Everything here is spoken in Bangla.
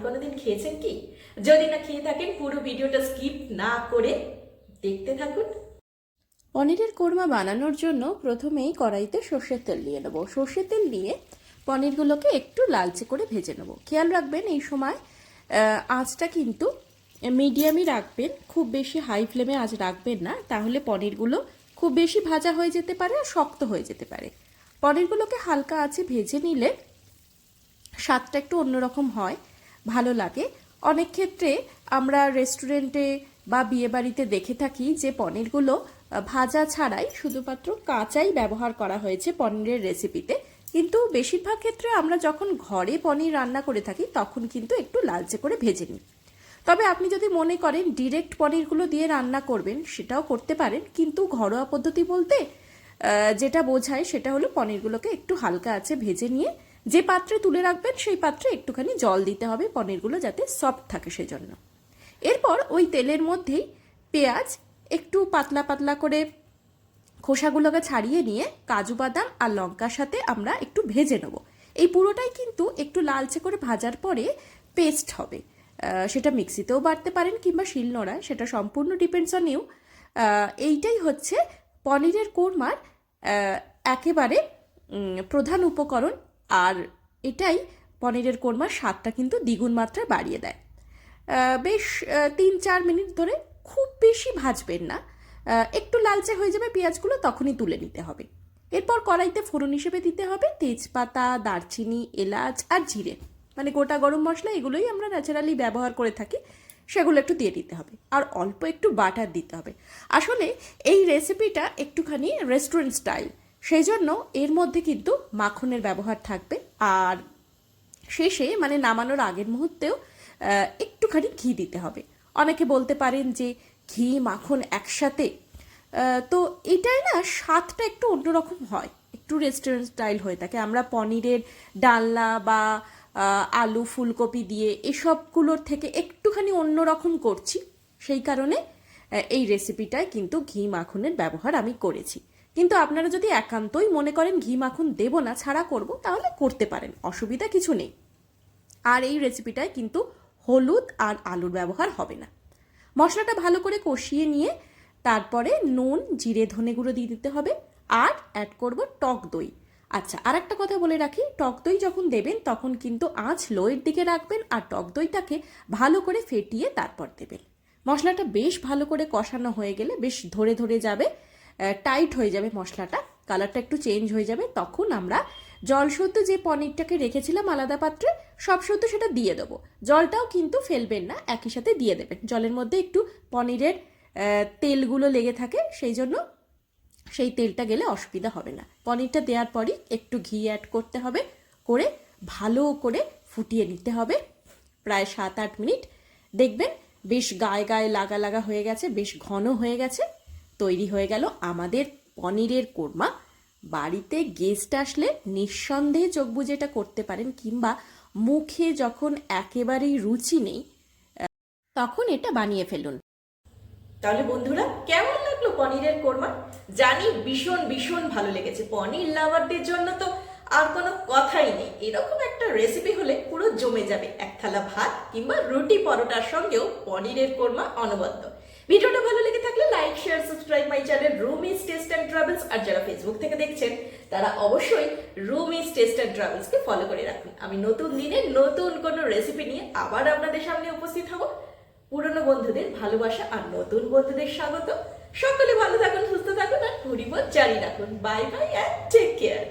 কোনোদিন খেয়েছেন কি? যদি না খেয়ে থাকেন পুরো ভিডিওটা স্কিপ না করে দেখতে থাকুন। পনিরের কোরমা বানানোর জন্য প্রথমেই কড়াইতে সর্ষের তেল দিয়ে নেবো। সর্ষের তেল দিয়ে পনিরগুলোকে একটু লালচে করে ভেজে নেবো। খেয়াল রাখবেন এই সময় আঁচটা কিন্তু মিডিয়ামই রাখবেন, খুব বেশি হাই ফ্লেমে আঁচ রাখবেন না, তাহলে পনিরগুলো খুব বেশি ভাজা হয়ে যেতে পারে আর শক্ত হয়ে যেতে পারে। পনিরগুলোকে হালকা আঁচে ভেজে নিলে স্বাদটা একটু অন্যরকম হয়, ভালো লাগে। অনেক ক্ষেত্রে আমরা রেস্টুরেন্টে বা বিয়েবাড়িতে দেখে থাকি যে পনিরগুলো ভাজা ছাড়াই শুধুমাত্র কাঁচাই ব্যবহার করা হয়েছে পনিরের রেসিপিতে, কিন্তু বেশিরভাগ ক্ষেত্রে আমরা যখন ঘরে পনির রান্না করে থাকি তখন কিন্তু একটু লালচে করে ভেজে নিই। তবে আপনি যদি মনে করেন ডিরেক্ট পনিরগুলো দিয়ে রান্না করবেন সেটাও করতে পারেন, কিন্তু ঘরোয়া পদ্ধতি বলতে যেটা বোঝায় সেটা হলো পনিরগুলোকে একটু হালকা আছে ভেজে নিয়ে যে পাত্রে তুলে রাখবেন সেই পাত্রে একটুখানি জল দিতে হবে পনিরগুলো যাতে সফট থাকে সেজন্য। এরপর ওই তেলের মধ্যেই পেঁয়াজ একটু পাতলা পাতলা করে খোসাগুলোকে ছাড়িয়ে নিয়ে কাজু বাদাম আর লঙ্কার সাথে আমরা একটু ভেজে নেব। এই পুরোটাই কিন্তু একটু লালচে করে ভাজার পরে পেস্ট হবে। সেটা মিক্সিতেও বাটতে পারেন কিংবা শিলনোড়ায়, সেটা সম্পূর্ণ ডিপেন্ডস অন ইউ। এইটাই হচ্ছে পনিরের কোরমার একেবারে প্রধান উপকরণ, আর এটাই পনিরের কোরমার স্বাদটা কিন্তু দ্বিগুণ মাত্রায় বাড়িয়ে দেয়। বেশ 3-4 মিনিট ধরে, খুব বেশি ভাজবেন না, একটু লালচে হয়ে যাবে পেঁয়াজগুলো তখনই তুলে নিতে হবে। এরপর কড়াইতে ফোড়ন হিসেবে দিতে হবে তেজপাতা, দারচিনি, এলাচ আর জিরে, মানে গোটা গরম মশলা, এগুলোই আমরা ন্যাচারালি ব্যবহার করে থাকি, সেগুলো একটু দিয়ে দিতে হবে। আর অল্প একটু বাটার দিতে হবে। আসলে এই রেসিপিটা একটুখানি রেস্টুরেন্ট স্টাইল, সেই জন্য এর মধ্যে কিন্তু মাখনের ব্যবহার থাকবে। আর শেষে মানে নামানোর আগের মুহূর্তেও একটুখানি ঘি দিতে হবে। অনেকে বলতে পারেন যে ঘি মাখন একসাথে, তো এটাই না স্বাদটা একটু অন্যরকম হয়, একটু রেস্টুরেন্ট স্টাইল হয়ে থাকে। আমরা পনিরের ডালনা বা আলু ফুলকপি দিয়ে এসবগুলোর থেকে একটুখানি অন্যরকম করছি, সেই কারণে এই রেসিপিটায় কিন্তু ঘি মাখনের ব্যবহার আমি করেছি। কিন্তু আপনারা যদি একান্তই মনে করেন ঘি মাখন দেব না, ছাড়া করব, তাহলে করতে পারেন, অসুবিধা কিছু নেই। আর এই রেসিপিটায় কিন্তু হলুদ আর আলুর ব্যবহার হবে না। মশলাটা ভালো করে কষিয়ে নিয়ে তারপরে নুন, জিরে, ধনে গুঁড়ো দিয়ে দিতে হবে, আর অ্যাড করব টক দই। আচ্ছা, আর একটা কথা বলে রাখি, টক দই যখন দেবেন তখন কিন্তু আঁচ লোয়ের দিকে রাখবেন আর টক দইটাকে ভালো করে ফেটিয়ে তারপর দেবেন। মশলাটা বেশ ভালো করে কষানো হয়ে গেলে, বেশ ধরে ধরে যাবে, টাইট হয়ে যাবে মশলাটা, কালারটা একটু চেঞ্জ হয়ে যাবে, তখন আমরা জল শুদ্ধ যে পনিরটাকে রেখেছিলাম আলাদা পাত্রে, সব শুদ্ধ সেটা দিয়ে দেবো। জলটাও কিন্তু ফেলবেন না, একই সাথে দিয়ে দেবেন। জলের মধ্যে একটু পনিরের তেলগুলো লেগে থাকে, সেই জন্য সেই তেলটা গেলে অসুবিধা হবে না। পনিরটা দেওয়ার পরই একটু ঘি অ্যাড করতে হবে, করে ভালো করে ফুটিয়ে নিতে হবে প্রায় 7-8 মিনিট। দেখবেন বেশ গায়ে গায়ে লাগা লাগা হয়ে গেছে, বেশ ঘন হয়ে গেছে। তৈরি হয়ে গেল আমাদের পনিরের কোরমা। বাড়িতে গেস্ট আসলে নিঃসন্দেহে চোখ বুজে এটা করতে পারেন, কিংবা মুখে যখন একেবারেই রুচি নেই তখন এটা বানিয়ে ফেলুন। তাহলে বন্ধুরা, কেমন লাগলো পনিরের কোরমা? জানি ভীষণ ভীষণ ভালো লেগেছে। পনির লাভারদের জন্য তো আর কোনো কথাই নেই, এরকম একটা রেসিপি হলে পুরো জমে যাবে। এক থালা ভাত কিংবা রুটি পরোটার সঙ্গেও পনিরের কোরমা অনবদ্য। ভিডিওটা ভালো লেগে থাকলে like, share, subscribe my channel Rumi's taste and travels. আর যারা ফেসবুক থেকে দেখছেন তারা অবশ্যই রুমিস টেস্ট অ্যান্ড ট্রাভেলসকে ফলো করে রাখুন। আমি নতুন দিনে নতুন কোনো রেসিপি নিয়ে আবার আপনাদের সামনে উপস্থিত হব। পুরনো বন্ধুদের ভালোবাসা আর নতুন বন্ধুদের স্বাগত। সকলে ভালো থাকুন, সুস্থ থাকুন আর পরিবার জারি রাখুন। Bye bye and take care.